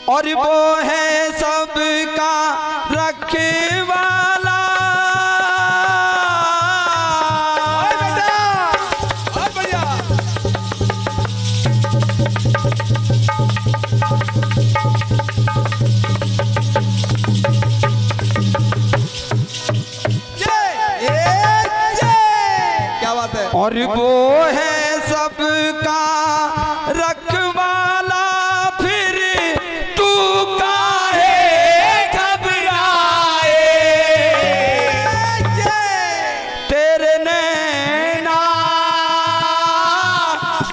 और वो है सबका रखवाला। और वो है सबका रखवाला, फिर तू काहे घबराए। तेरे नैना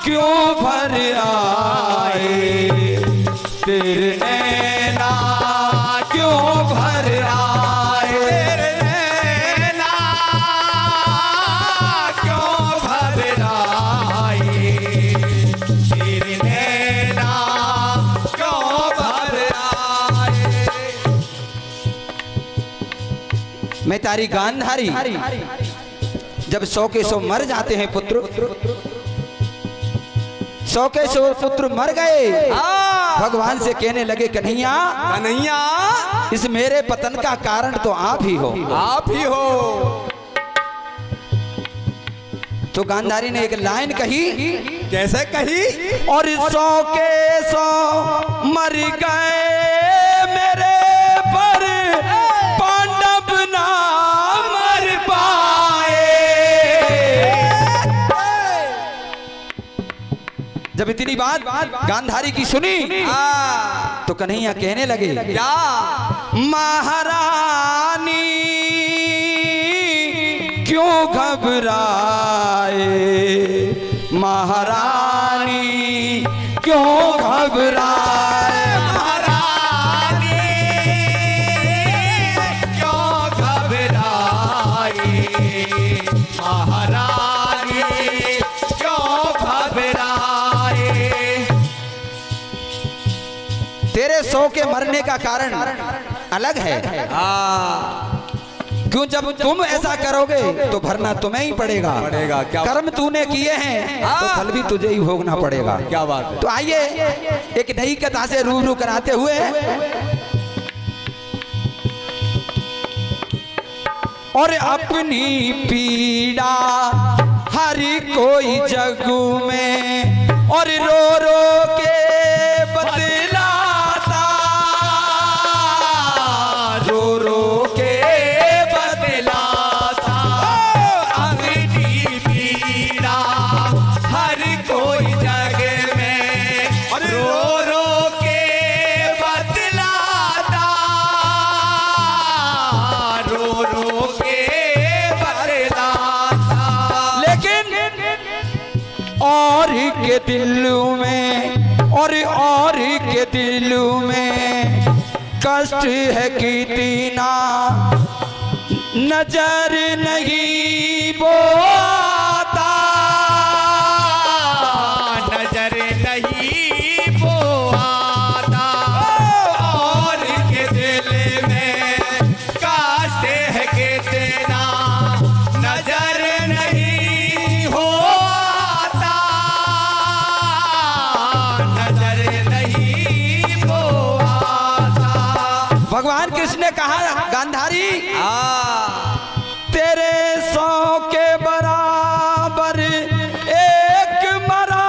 क्यों भर आए, तेरे नैना क्यों भर आए, तेरे नैना क्यों भर आए, तेरे नैना क्यों भर आए। मैं तारी गांधारी जब 100 के 100 मर जाते हैं पुत्र, 100 के 100 पुत्र मर गए, भगवान से कहने लगे कन्हैया कन्हैया इस मेरे पतन का कारण तो आप ही हो, आप ही हो। तो गांधारी ने एक लाइन कही, कैसे कही? और 100 के 100 मर गए मेरे पर, पांडव ना मर पाए। जब इतनी बात गांधारी की सुनी तो कन्हैया कहने लगे क्या? महारानी क्यों घबराए, महारानी क्यों घबराए, महारानी क्यों घबराए, महारानी क्यों घबराए। तेरे 100 के मरने का कारण अलग है। क्यों? जब तुम ऐसा करोगे तो भरना तुम्हें ही पड़ेगा। क्या कर्म तूने किए हैं तो फल भी तुझे ही भोगना पड़ेगा। क्या बात है? तो आइए एक नई कथा से रूबरू कराते हुए और अपनी पीड़ा हर कोई जग में और रो रो के बतलाता, रो रो के बतलाता। अपनी पीड़ा हर कोई जग में रो रो के बतलाता, रो रो के बतलाता। लेकिन और के दिल में और के दिल में कष्ट है कितना, नजर नहीं वो आता, नजर नहीं वो आता। और के दिल में काश है कितना, नजर नहीं हो आता, नजर नहीं वो आता। भगवान कृष्ण ने कहा गांधारी तेरे 100 के बराबर एक मरा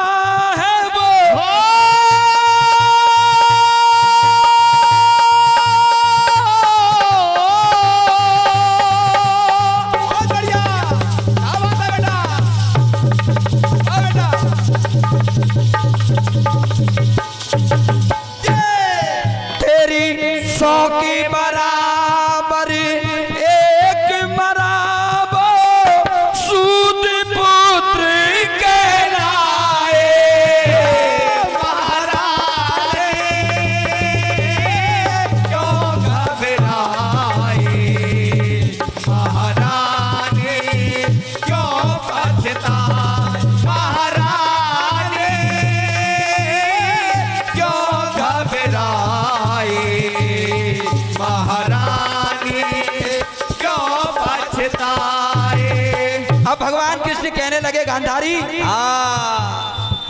है वो, बहुत बढ़िया, क्या बात है बेटा, बेटा। तेरी 100 की बराबर एक मरा वो, सूत पुत्र कहलाए। महारानी क्यों घबराए, महारानी क्यों पछताए, महारानी क्यों घबराए, महारानी क्यों पछताए। अब भगवान कृष्ण कहने लगे गांधारी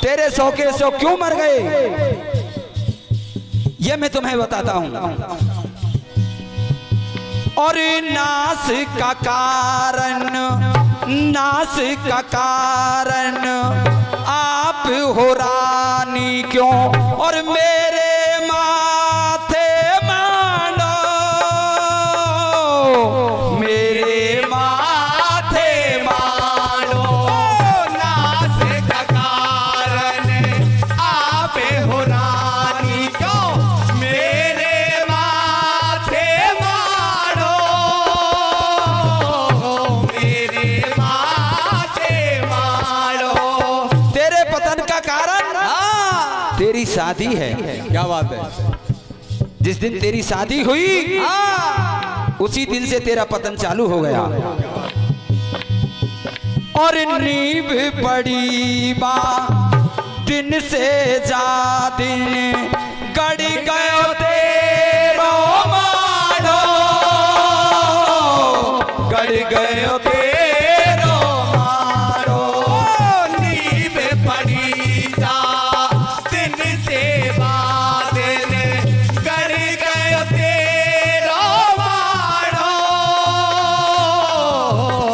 तेरे 100 के 100 क्यों मर गए? ये मैं तुम्हें बताता हूं। और नाश का कारण, नाश का कारण आप हो रानी क्यों, और मेरे माथे मांडो, मेरे माथे मांडो। नाश का कारण आप हो रानी क्यों, मेरे माथे मारो, मेरे माथे मारो। तेरे पतन का कारण तेरी शादी है। क्या बात है? जिस दिन तेरी शादी हुई उसी दिन से तेरा पतन चालू हो गया। और नींव पड़ी बा दिन से जा दिन, गड़ गयो तेरो मानो, गड़ गयो तेरो मानो। नींव पड़ी जा दिन से बादल, कर गयो तेरो मारो,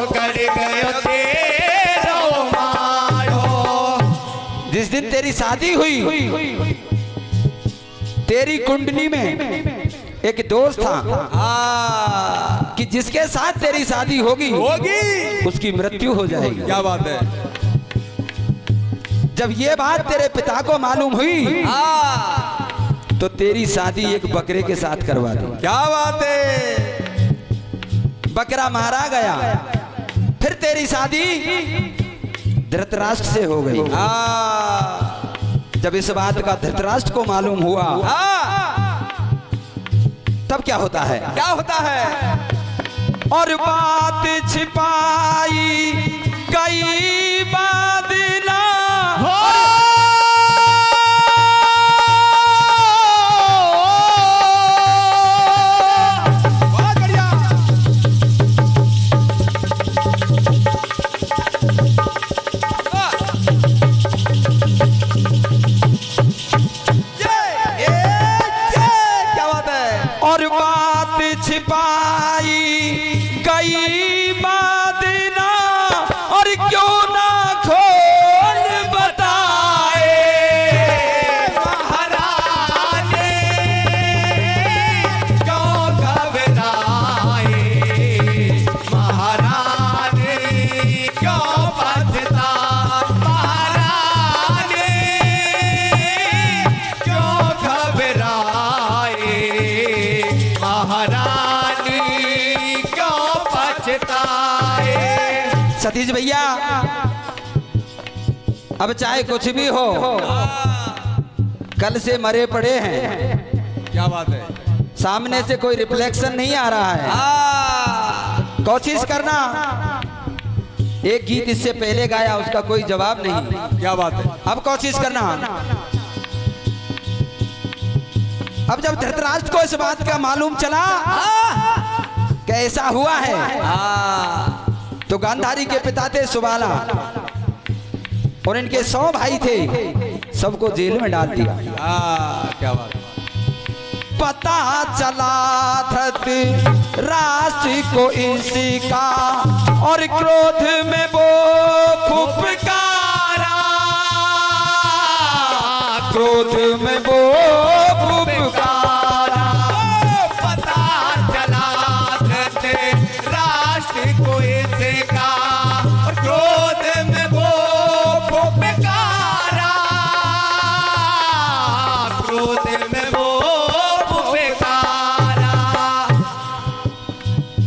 कर गयो तेरो मारो। जिस दिन तेरी शादी हुई तेरी कुंडली में एक दोस्त था कि जिसके साथ तेरी शादी होगी उसकी मृत्यु हो जाएगी। क्या बात है? जब ये बात तेरे पिता को मालूम हुई तो तेरी शादी एक बकरे के साथ करवा दी। क्या बात है? बकरा मारा गया, फिर तेरी शादी धृतराष्ट्र से हो गई। जब इस बात का धृतराष्ट्र को मालूम हुआ तब क्या होता है? क्या होता है? और बात छिपाई कई बादला हो बहुत बढ़िया। क्या बात है? और बात छिपाई कई बादला, और क्यों ना खोल बताए महारानी क्यों घबराए, महारानी क्यों बचता, महारानी क्यों घबराए, महारानी क्यों बचताए। सतीश भैया, अब चाहे कुछ भी हो, कल से मरे पड़े हैं। क्या बात है? सामने से कोई रिफ्लेक्शन नहीं आ रहा है। कोशिश करना। एक गीत इससे पहले गाया, उसका कोई जवाब नहीं। क्या बात है? अब कोशिश करना। अब जब धृतराष्ट्र को इस बात का मालूम चला कि ऐसा हुआ है, तो गांधारी के पिता थे सुबाला और इनके 100 भाई थे, सबको जेल में डाल दिया। क्या बात है? पता चला धृतराष्ट्र को इसका, और क्रोध में वो फुफकारा, क्रोध में वो फुफकारा। पता चला राष्ट्र को इसका, और क्रोध में वो फुफकारा, क्रोध में वो फुफकारा।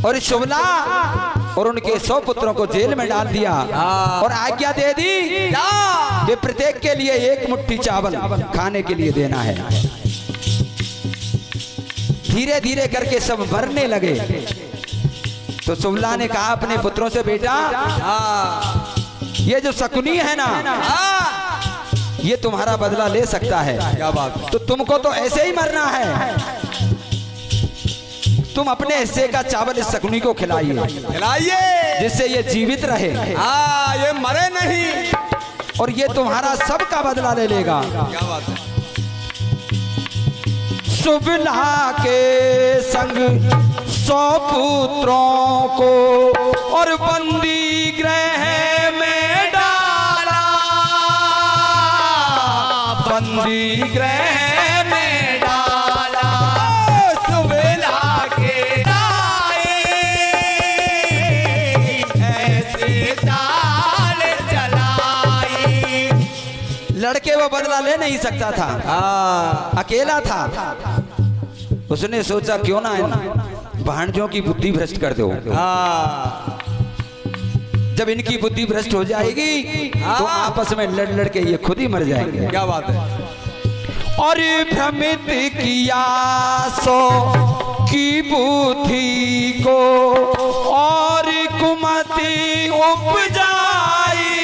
और शुबला और उनके 100 पुत्रों को जेल में डाल दिया और आज्ञा दे दी कि प्रत्येक के लिए एक मुट्ठी चावल खाने के लिए देना है। धीरे धीरे करके सब मरने लगे। तो शुबला ने कहा अपने पुत्रों से, बेटा ये जो शकुनी है ना, ये तुम्हारा बदला ले सकता है। क्या बात है? तो तुमको तो ऐसे ही मरना है, तुम अपने हिस्से का चावल इस शकुनी को खिलाइए, खिलाइए, जिससे ये जीवित रहे, ये मरे नहीं, और ये तुम्हारा सबका बदला ले लेगा। क्या बात है? सुबला के संग 100 पुत्रों को और बंदी गृह में डाला, बंदी गृह में डाला। सुबला के लाए ऐसे चाल चलाई। लड़के वो बदला ले नहीं सकता था, अकेला था। उसने सोचा क्यों ना इन भांजों की बुद्धि भ्रष्ट कर दो। जब इनकी बुद्धि भ्रष्ट हो जाएगी तो आपस में लड़ लड़ के ये खुद ही मर जाएंगे। क्या बात है। और भ्रमित किया 100 की बुद्धि को और कुमति उपजाई,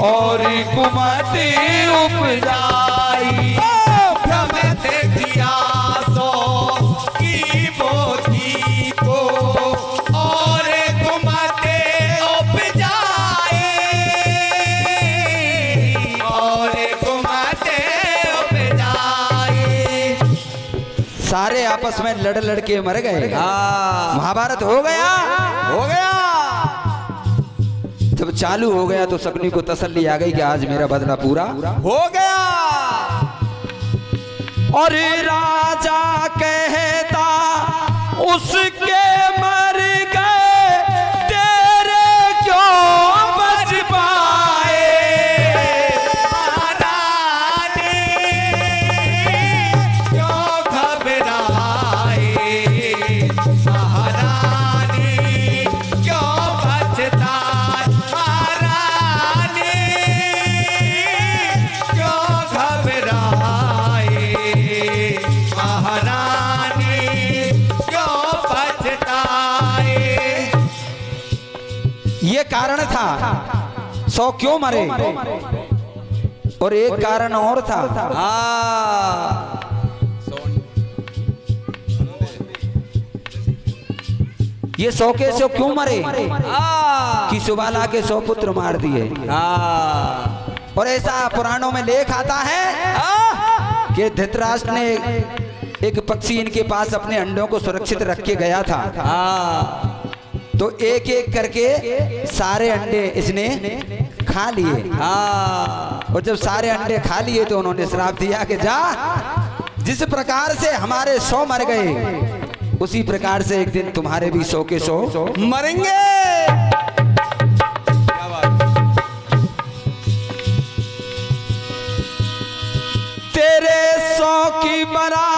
और कुमति उपजाई। भ्रमित किया 100 की बुद्धि को और कुमति उपजाई, और कुमति उपजाई। सारे आपस में लड़ लड़ के मर गए। महाभारत हो गया, हो गया। जब चालू हो गया तो शकुनी को तसल्ली आ गई कि आज मेरा बदला पूरा हो गया। और राजा कहता उसके मर गए तेरे क्यों बच पाए। महारानी क्यों घबराए, महारानी क्यों पछताए, महारानी क्यों घबराए, महारानी क्यों पछताए। ये कारण था 100 क्यों मरे, और एक कारण और था। ये 100 के 100 क्यों मरे कि सुबाला के 100 पुत्र मार दिए। और ऐसा पुराणों में लेख आता है कि धृतराष्ट्र ने एक पक्षी इनके पास अपने अंडों को सुरक्षित रख के गया था। तो एक एक करके सारे अंडे इसने खा लिए। और जब सारे अंडे खा लिए तो उन्होंने श्राप दिया कि जा, जिस प्रकार से हमारे 100 मर गए उसी प्रकार से एक दिन तुम्हारे भी 100 के 100 मरेंगे। क्या बात। तेरे 100 की बराबर